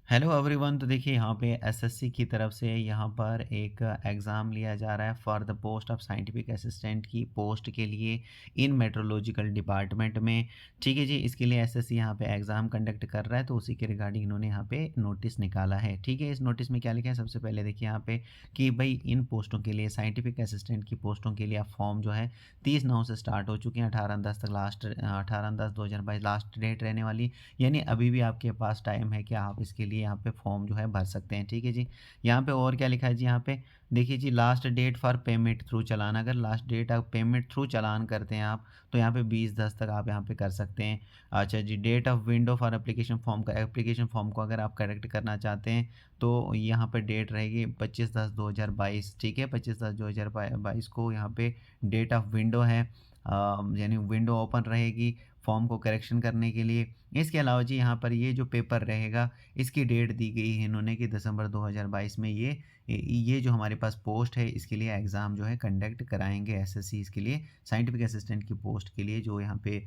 Hello everyone. तो देखिए यहाँ पे एसएससी की तरफ से यहाँ पर एक एग्ज़ाम लिया जा रहा है for the post of scientific assistant की पोस्ट के लिए इन मेट्रोलॉजिकल डिपार्टमेंट में। ठीक है जी, इसके लिए एसएससी यहाँ पे एग्ज़ाम कंडक्ट कर रहा है, तो उसी के रिगार्डिंग इन्होंने यहाँ पे नोटिस निकाला है। ठीक है, इस नोटिस में क्या लिखा है, सबसे पहले देखिए यहाँ पे कि भाई इन पोस्टों के लिए, साइंटिफिक असिस्टेंट की पोस्टों के लिए आप फॉर्म जो है 30/9 से स्टार्ट हो चुके हैं, 18/10 तक लास्ट, 18/10/2022 लास्ट डेट रहने वाली। यानी अभी भी आपके पास टाइम है कि आप इसके लिए यहाँ पे फॉर्म जो है भर सकते हैं। ठीक है जी। यहाँ पे और क्या लिखा है जी, यहाँ पे देखिए जी, last date for payment through challan. अगर लास्ट डेट आप पेमेंट थ्रू चालान करते हैं आप, तो यहाँ पे 20/10 तक आप यहाँ पे कर सकते हैं। अच्छा जी, date of window for application form का, एप्लीकेशन फॉर्म को अगर आप करेक्ट करना चाहते हैं तो यहाँ पे डेट रहेगी 25/10/2022। ठीक है, 25/10/2022 को यहाँ पे डेट ऑफ विंडो है, यानी विंडो ओपन रहेगी फॉर्म को करेक्शन करने के लिए। इसके अलावा जी यहाँ पर ये जो पेपर रहेगा, इसकी डेट दी गई है इन्होंने कि दिसंबर 2022 में ये जो हमारे पास पोस्ट है, इसके लिए एग्ज़ाम जो है कंडक्ट कराएंगे एसएससी, इसके लिए साइंटिफिक असिस्टेंट की पोस्ट के लिए जो यहाँ पे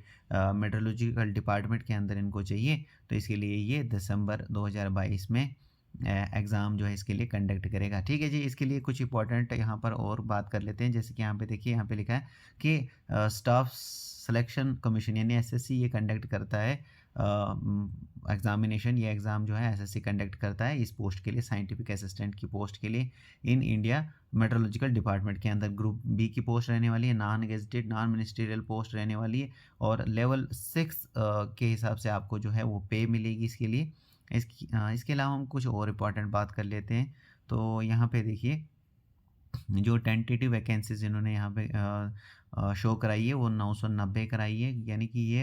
मेट्रोलॉजिकल डिपार्टमेंट के अंदर इनको चाहिए। तो इसके लिए ये दिसंबर 2022 में एग्ज़ाम जो है इसके लिए कंडक्ट करेगा। ठीक है जी, इसके लिए कुछ इंपॉर्टेंट यहाँ पर और बात कर लेते हैं। जैसे कि यहाँ पे देखिए, यहाँ पे लिखा है कि स्टाफ सिलेक्शन कमीशन यानी एसएससी ये कंडक्ट करता है एग्जामिनेशन। ये एग्ज़ाम जो है एसएससी कंडक्ट करता है इस पोस्ट के लिए, साइंटिफिक असिस्टेंट की पोस्ट के लिए इन इंडिया मेट्रोलॉजिकल डिपार्टमेंट के अंदर। ग्रुप बी की पोस्ट रहने वाली है, non gazetted non ministerial post रहने वाली है, और लेवल 6 के हिसाब से आपको जो है वो पे मिलेगी इसके लिए। इसके अलावा हम कुछ और इम्पॉर्टेंट बात कर लेते हैं। तो यहाँ पे देखिए, जो टेंटेटिव वैकेंसीज़ इन्होंने यहाँ पे शो कराई है वो 990 कराई है। यानी कि ये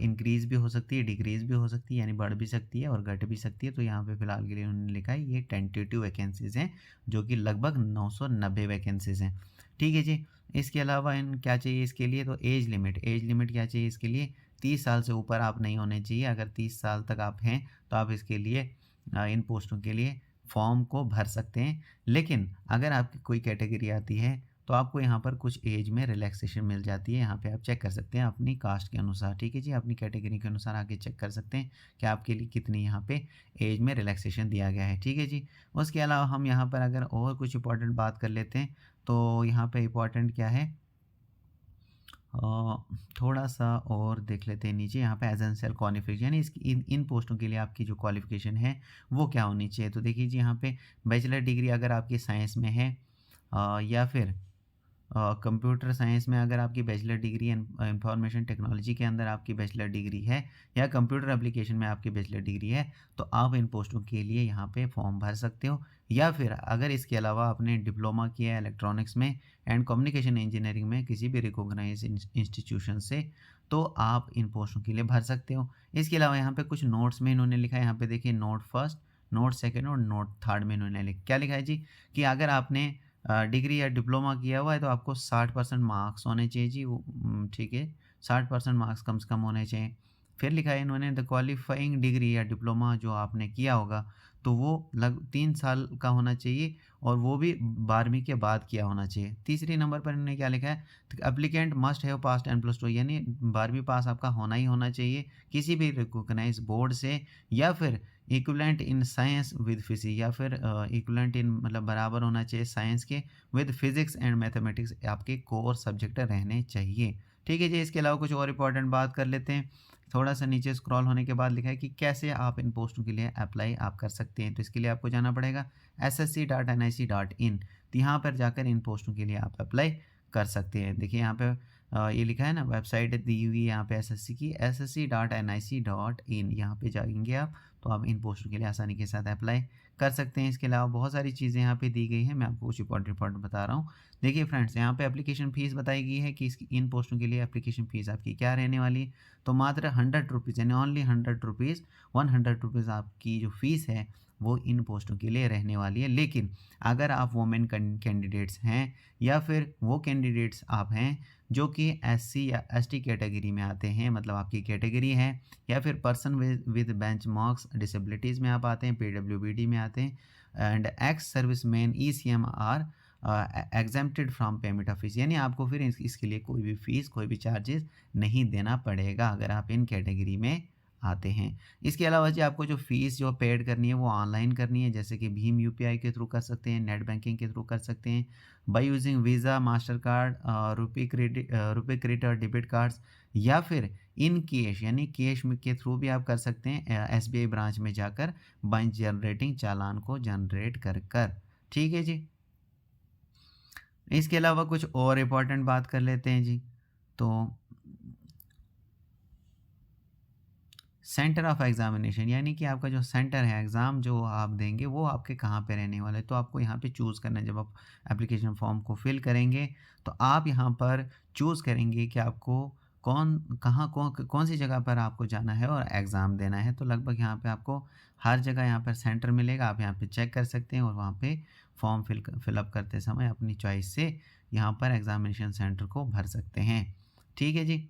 इंक्रीज़ भी हो सकती है, डिक्रीज़ भी हो सकती है, यानी बढ़ भी सकती है और घट भी सकती है। तो यहाँ पे फ़िलहाल के लिए उन्होंने लिखा है ये टेंटेटिव वैकेंसीज़ हैं, जो कि लगभग 990 वैकेंसीज़ हैं। ठीक है जी। इसके अलावा इन क्या चाहिए इसके लिए, तो एज लिमिट क्या चाहिए इसके लिए, 30 साल से ऊपर आप नहीं होने चाहिए। अगर 30 साल तक आप हैं तो आप इसके लिए इन पोस्टों के लिए फॉर्म को भर सकते हैं। लेकिन अगर आपकी कोई कैटेगरी आती है तो आपको यहाँ पर कुछ एज में रिलैक्सेशन मिल जाती है। यहाँ पे आप चेक कर सकते हैं अपनी कास्ट के अनुसार। ठीक है जी, अपनी कैटेगरी के अनुसार आके चेक कर सकते हैं कि आपके लिए कितनी यहाँ पे एज में रिलैक्सेशन दिया गया है। ठीक है जी। उसके अलावा हम यहाँ पर अगर और कुछ इंपॉर्टेंट बात कर लेते हैं, तो यहाँ पे इंपॉर्टेंट क्या है, अ, थोड़ा-सा और देख लेते हैं नीचे। यहाँ पे एसेंशियल क्वालिफ़िकेशन यानी इसकी इन इन पोस्टों के लिए आपकी जो क्वालिफ़िकेशन है वो क्या होनी चाहिए। तो देखिए जी, यहाँ पे बैचलर डिग्री अगर आपकी साइंस में है, या फिर कंप्यूटर साइंस में अगर आपकी बैचलर डिग्री, इंफॉर्मेशन टेक्नोलॉजी के अंदर आपकी बैचलर डिग्री है, या कंप्यूटर एप्लीकेशन में आपकी बैचलर डिग्री है, तो आप इन पोस्टों के लिए यहाँ पे फॉर्म भर सकते हो। या फिर अगर इसके अलावा आपने डिप्लोमा किया है इलेक्ट्रॉनिक्स में एंड कम्युनिकेशन इंजीनियरिंग में किसी भी रिकॉग्नाइज इंस्टीट्यूशन से, तो आप इन पोस्टों के लिए भर सकते हो। इसके अलावा यहाँ पे कुछ नोट्स में इन्होंने लिखा है, यहाँ पे देखिए नोट फर्स्ट, नोट सेकंड और नोट थर्ड में इन्होंने क्या लिखा है जी, कि अगर आपने डिग्री या डिप्लोमा किया हुआ है तो आपको 60% मार्क्स होने चाहिए जी, वो ठीक है, 60% मार्क्स कम से कम होने चाहिए। फिर लिखा है इन्होंने द क्वालिफाइंग डिग्री या डिप्लोमा जो आपने किया होगा, तो वो 3 साल का होना चाहिए, और वो भी 12वीं के बाद किया होना चाहिए। तीसरे नंबर पर इन्होंने क्या लिखा है, applicant must have passed N+2 यानी 12वीं पास आपका होना ही होना चाहिए किसी भी रिकॉग्नाइज्ड बोर्ड से, या फिर equivalent in science with physics, या फिर इक्विवेलेंट इन मतलब बराबर होना चाहिए साइंस के विद फिजिक्स एंड मैथमेटिक्स, आपके कोर सब्जेक्ट रहने चाहिए। ठीक है जी। इसके अलावा कुछ और इंपॉर्टेंट बात कर लेते हैं। थोड़ा सा नीचे स्क्रॉल होने के बाद लिखा है कि कैसे आप इन पोस्टों के लिए अप्लाई आप कर सकते हैं। तो इसके लिए आपको जाना पड़ेगा ssc.nic.in। तो यहाँ पर जाकर इन पोस्टों के लिए आप अप्लाई कर सकते हैं। देखिए यहाँ पे ये लिखा है ना, वेबसाइट दी हुई है यहाँ पे एसएससी की, ssc.nic.in। यहाँ पे जाएंगे आप, तो आप इन पोस्टों के लिए आसानी के साथ अप्लाई कर सकते हैं। इसके अलावा बहुत सारी चीज़ें यहाँ पे दी गई हैं, मैं आपको कुछ इंपॉर्टेंट बता रहा हूँ। देखिए फ्रेंड्स, यहाँ पे एप्लीकेशन फ़ीस बताई गई है कि इसकी इन पोस्टों के लिए एप्लीकेशन फ़ीस आपकी क्या रहने वाली है। तो मात्र 100 रुपीज़ यानी ओनली 100 रुपीज़, 100 रुपीज़ आपकी जो फ़ीस है वो इन पोस्टों के लिए रहने वाली है। लेकिन अगर आप वुमेन कैंडिडेट्स हैं, या फिर वो कैंडिडेट्स आप हैं जो कि एससी या एसटी कैटेगरी में आते हैं, मतलब आपकी कैटेगरी है, या फिर person with benchmarks disabilities में आप आते हैं, पीडब्ल्यूबीडी में आते हैं, and ex serviceman ECM are exempted from payment of fees, यानी आपको फिर इसके लिए कोई भी फ़ीस, कोई भी चार्जेस नहीं देना पड़ेगा अगर आप इन कैटेगरी में आते हैं। इसके अलावा जी आपको जो फ़ीस जो पेड करनी है वो ऑनलाइन करनी है, जैसे कि भीम यूपीआई के थ्रू कर सकते हैं, नेट बैंकिंग के थ्रू कर सकते हैं, by using visa, Mastercard, RuPay credit और डेबिट कार्ड्स, या फिर इन कैश यानी कैश में के थ्रू भी आप कर सकते हैं एसबीआई ब्रांच में जाकर बैंक जनरेटिंग चालान को जनरेट कर कर। ठीक है जी। इसके अलावा कुछ और इम्पोर्टेंट बात कर लेते हैं जी। तो सेंटर ऑफ एग्जामिनेशन यानी कि आपका जो सेंटर है, एग्ज़ाम जो आप देंगे वो आपके कहाँ पे रहने वाला है, तो आपको यहाँ पे चूज़ करना है। जब आप एप्लीकेशन फॉर्म को फिल करेंगे तो आप यहाँ पर चूज़ करेंगे कि आपको कौन सी जगह पर आपको जाना है और एग्ज़ाम देना है। तो लगभग यहाँ पे आपको हर जगह यहाँ पर सेंटर मिलेगा, आप यहाँ पे चेक कर सकते हैं और वहाँ पे फॉर्म फिलअप करते समय अपनी चॉइस से यहाँ पर एग्ज़ामिनेशन सेंटर को भर सकते हैं। ठीक है जी।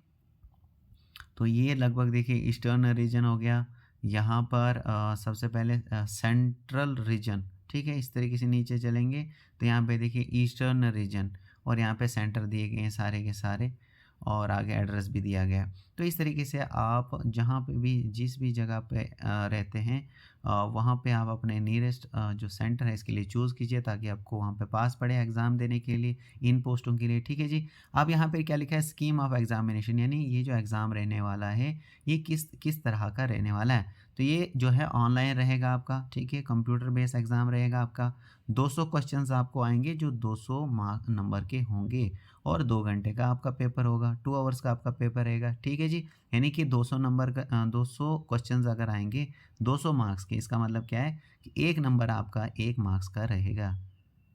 तो ये लगभग देखिए ईस्टर्न रीजन हो गया। यहाँ पर सबसे पहले सेंट्रल रीजन, ठीक है? इस तरीके से नीचे चलेंगे तो यहाँ पे देखिए ईस्टर्न रीजन और यहाँ पे सेंटर दिए गए हैं सारे के सारे और आगे एड्रेस भी दिया गया है। तो इस तरीके से आप जहाँ पे भी जिस भी जगह पे रहते हैं वहाँ पे आप अपने नियरेस्ट जो सेंटर है इसके लिए चूज़ कीजिए ताकि आपको वहाँ पे पास पड़े एग्ज़ाम देने के लिए, इन पोस्टों के लिए। ठीक है जी। अब यहाँ पे क्या लिखा है, स्कीम ऑफ एग्जामिनेशन यानी ये जो एग्ज़ाम रहने वाला है ये किस किस तरह का रहने वाला है। तो ये जो है ऑनलाइन रहेगा आपका, ठीक है, कंप्यूटर बेस्ड एग्ज़ाम रहेगा आपका। 200 क्वेश्चंस आपको आएंगे जो 200 मार्क नंबर के होंगे और 2 घंटे का आपका पेपर होगा, 2 आवर्स का आपका पेपर रहेगा। ठीक है जी। यानी कि 200 नंबर का 200 क्वेश्चंस अगर आएंगे 200 मार्क्स के, इसका मतलब क्या है कि एक नंबर आपका 1 मार्क्स का रहेगा।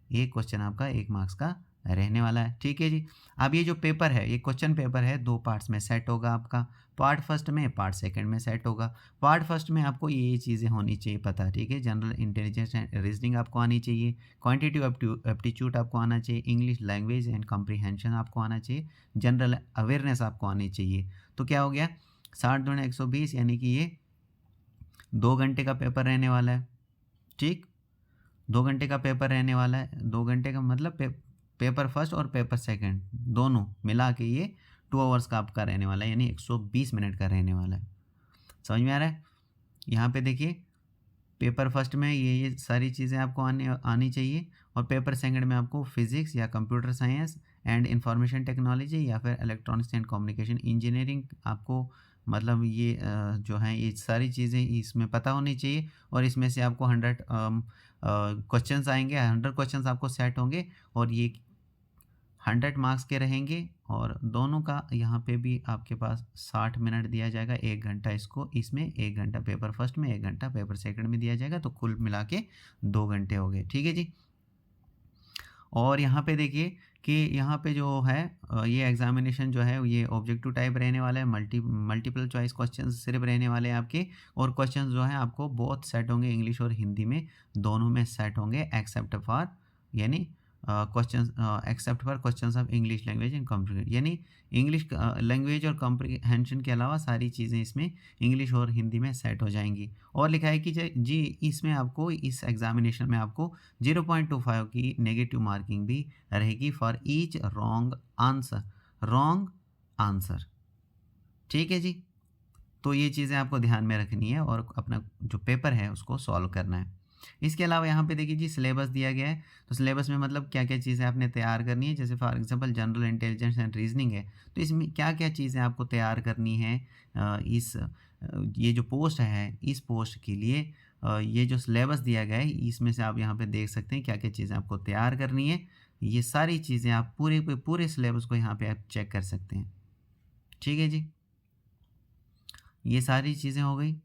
एक क्वेश्चन आपका 1 मार्क्स का रहने वाला है। ठीक है जी। अब ये जो पेपर है, ये क्वेश्चन पेपर है 2 पार्ट्स में सेट होगा आपका। पार्ट फर्स्ट में, पार्ट सेकंड में सेट होगा। पार्ट फर्स्ट में आपको ये चीज़ें होनी चाहिए पता, ठीक है? जनरल इंटेलिजेंस एंड रीजनिंग आपको आनी चाहिए, क्वांटिटेटिव एप्टीट्यूड आपको आना चाहिए, इंग्लिश लैंग्वेज एंड कॉम्प्रिहेंशन आपको आना चाहिए, जनरल अवेयरनेस आपको आनी चाहिए। तो क्या हो गया 60 दूनी 120 यानी कि ये 2 घंटे का पेपर रहने वाला है। ठीक? 2 घंटे का पेपर रहने वाला है। 2 घंटे का मतलब पेपर फर्स्ट और पेपर सेकंड दोनों मिला के ये 2 आवर्स का आपका रहने वाला है, यानी 120 मिनट का रहने वाला है। समझ में आ रहा है? यहाँ पे देखिए पेपर फर्स्ट में ये सारी चीज़ें आपको आनी आनी चाहिए और पेपर सेकंड में आपको फिज़िक्स या computer science and information technology या फिर इलेक्ट्रॉनिक्स एंड कम्युनिकेशन इंजीनियरिंग आपको मतलब ये जो है ये सारी चीज़ें इसमें पता होनी चाहिए और इसमें से आपको 100 क्वेश्चंस आएंगे, 100 क्वेश्चंस आपको सेट होंगे और ये 100 मार्क्स के रहेंगे और दोनों का यहाँ पे भी आपके पास 60 मिनट दिया जाएगा, 1 घंटा इसको इसमें, 1 घंटा पेपर फर्स्ट में, 1 घंटा पेपर सेकंड में दिया जाएगा, तो कुल मिला के 2 घंटे हो गए। ठीक है जी। और यहाँ पे देखिए कि यहाँ पे जो है ये एग्जामिनेशन जो है ये ऑब्जेक्टिव टाइप रहने वाला है, मल्टीपल चॉइस क्वेश्चन सिर्फ रहने वाले हैं आपके और क्वेश्चन जो है आपको बहुत सेट होंगे, इंग्लिश और हिंदी में दोनों में सेट होंगे एक्सेप्ट फॉर यानी question except for questions of English language and comprehension यानी इंग्लिश लैंग्वेज और कॉम्प्रिहेंशन के अलावा सारी चीज़ें इसमें इंग्लिश और हिंदी में सेट हो जाएंगी। और लिखा है कि जी इसमें आपको इस एग्जामिनेशन में आपको 0.25 की नेगेटिव मार्किंग भी रहेगी फॉर ईच रॉन्ग आंसर। ठीक है जी। तो ये चीज़ें आपको ध्यान में रखनी है और अपना जो पेपर है उसको सॉल्व करना है। इसके अलावा यहाँ पे देखिए जी सिलेबस दिया गया है, तो सिलेबस में मतलब क्या-क्या चीज़ें आपने तैयार करनी है, जैसे for example general intelligence and reasoning है, तो इसमें क्या-क्या चीज़ें आपको तैयार करनी है ये जो पोस्ट है, इस पोस्ट के लिए ये जो सिलेबस दिया गया है, इसमें से आप यहाँ पे देख सकते हैं क्या-क्या चीज़ें आपको तैयार करनी है। ये सारी चीज़ें आप पूरे सिलेबस को यहाँ पे आप चेक कर सकते हैं। ठीक है जी। ये सारी चीज़ें हो गई।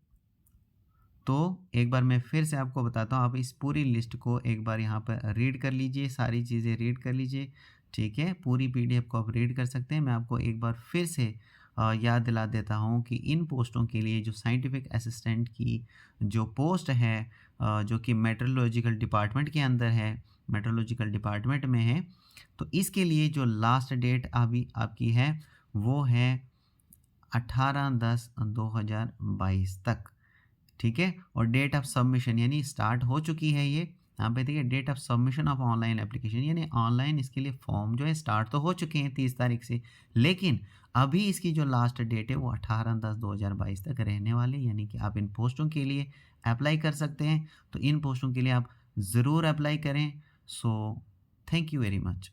तो एक बार मैं फिर से आपको बताता हूँ, आप इस पूरी लिस्ट को एक बार यहाँ पर रीड कर लीजिए, सारी चीज़ें रीड कर लीजिए, ठीक है? पूरी पीडीएफ को आप रीड कर सकते हैं। मैं आपको एक बार फिर से याद दिला देता हूँ कि इन पोस्टों के लिए जो साइंटिफिक असिस्टेंट की जो पोस्ट है जो कि मेट्रोलॉजिकल डिपार्टमेंट के अंदर है, मेट्रोलॉजिकल डिपार्टमेंट में है, तो इसके लिए जो लास्ट डेट अभी आपकी है, वो है 18/10/2022 तक। ठीक है? और डेट ऑफ सबमिशन यानी स्टार्ट हो चुकी है ये यहाँ पे देखिए date of submission of online application, यानी ऑनलाइन इसके लिए फॉर्म जो है स्टार्ट तो हो चुके हैं 30 तारीख से, लेकिन अभी इसकी जो लास्ट डेट है वो 18/10/2022 तक रहने वाली है, यानी कि आप इन पोस्टों के लिए अप्लाई कर सकते हैं। तो इन पोस्टों के लिए आप ज़रूर अप्लाई करें। So thank you very much.